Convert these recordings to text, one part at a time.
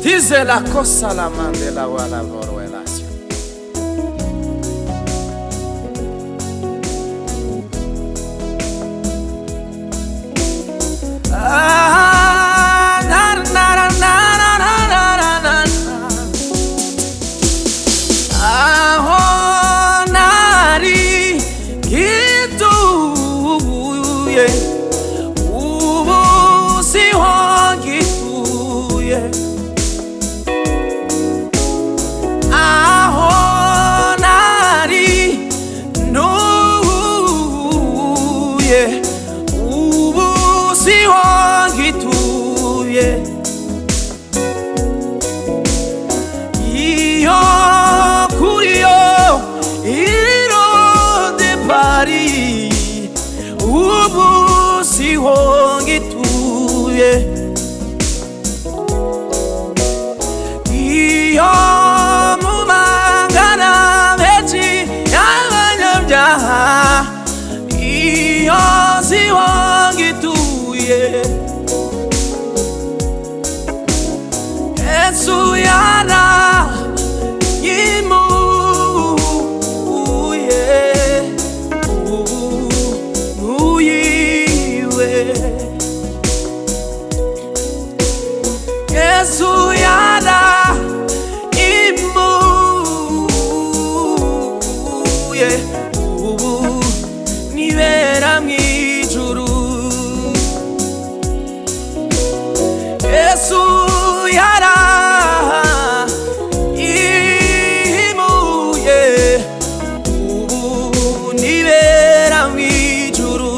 Dice la cosa la mande la wala vorwelación. Iyo mumangana beji y'abanyabyaha, iyo siwongituye Yesu yarayimuye nuyiwe. Yesu yarayimuye ubu nibera mw'ijuru. Yesu yarayimuye ubu nibera mw'ijuru,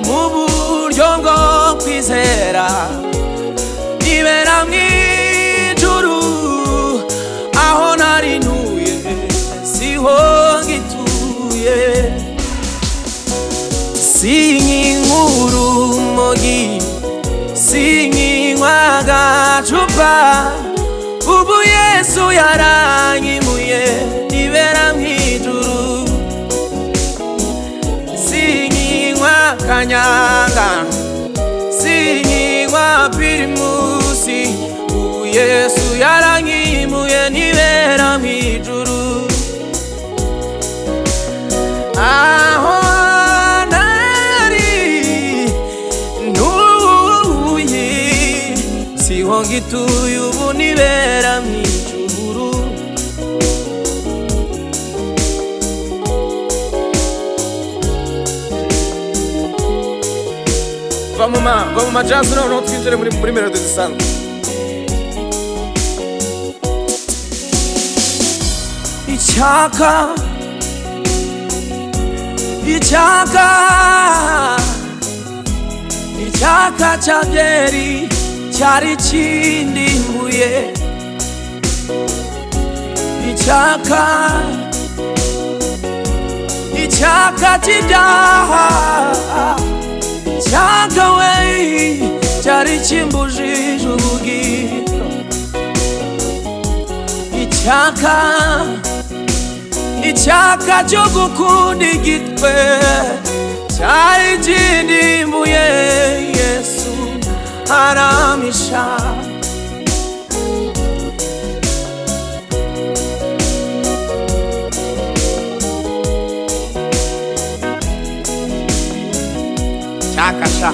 mu buryo bwo kwizera nibera mw'ijuru. Aho nari ntuye siho ngituye, sinkinkura urumogi, sinkinywa agacupa, ubu Yesu yaranyimuye nibera mw'ijuru. Sinkinywa kanyanga, sinkinywa pirimusi, ubu Yesu yaranyimuye nibera mw'ijuru. Aho nari ntuye siho ngituye, ubu nibera mw'ijuru. Va mu majazz noneho twinjire muri melody zisanzwe. Icyaka cya byeri cyari kindimbuye, icyaka cy'ibyaha, icyaka we cyari kimbujije ubugingo. Icyaka cyo gukunda igitwe cyari kindimbuye, Yesu aramisha. Cyakasha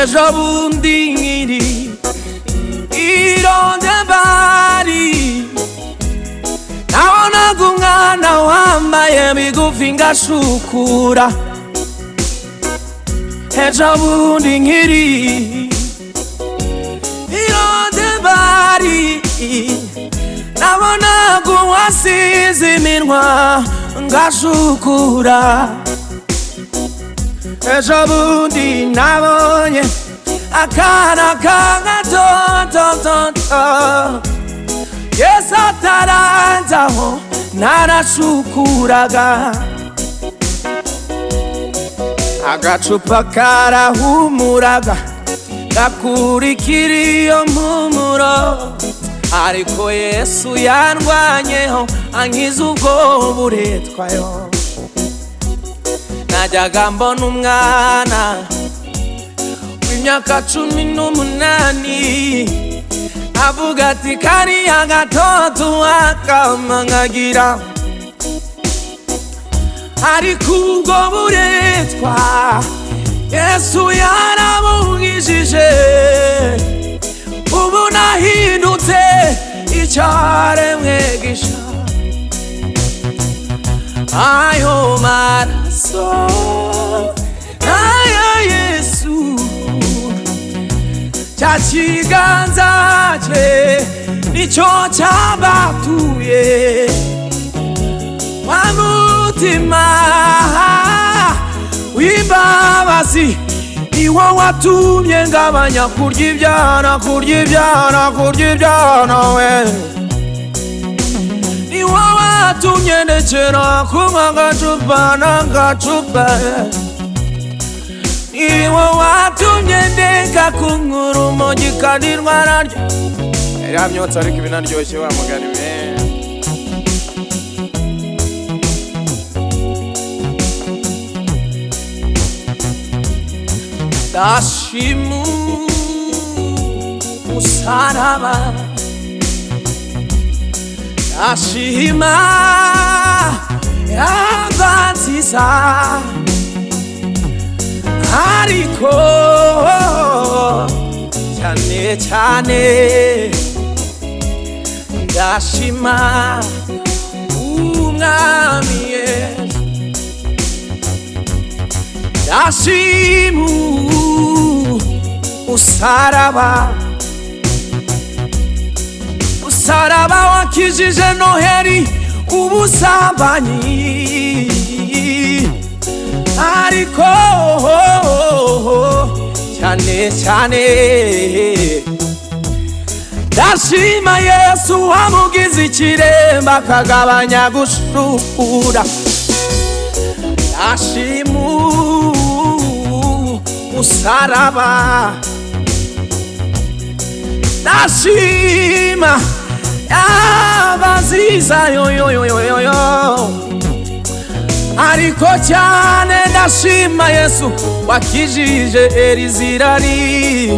ejo bundi nkiri irondebari, nabonaga umwana wambaye bigufi ngashukura. Ejo bundi nkiri irondebari, nabonaga uwasize iminwa ngashukura. Ejo bundi nabonye akana k'agatototo, Yesu ataranzaho narashukuraga. Agacupa karahumuraga, gakurikira iyo mpumuro, ariko Yesu yandwanyeho ankiza ubwo buretwayo. najyaga mbona umwana w'imyaka 18 avuga ati kariya gatoto akamangagira, ariko ubwo buretwa Yesu yarabungishije, ubu nahindutse icyaremwe gisha. Ayo maraso aya Yesu, cya kiganza cye nicyo cyabatuye, wa mutima w'imbabazi niwo watumye ngabanya kurya ibyana we, niwo watumye ndekera kunywa agacupa, niwo watumye ndeka kunywa urumogi kandi ndwararya. Iriya myotsi ariko ibi naryoshye wa mugani me. Ndashima umusaraba, ndashima yava nziza, ariko cyane cyane ndashima umwami Yesu, ndashima usaraba wakijije Noheli ubusambanyi, ariko cyane cyane ndashima Yesu wamugize ikiremba akagabanya gushukura. Ndashima usaraba, ndashima yabaziza yoyoyoyoyo, ariko cyane ndashima Yesu wakijije Elizirari.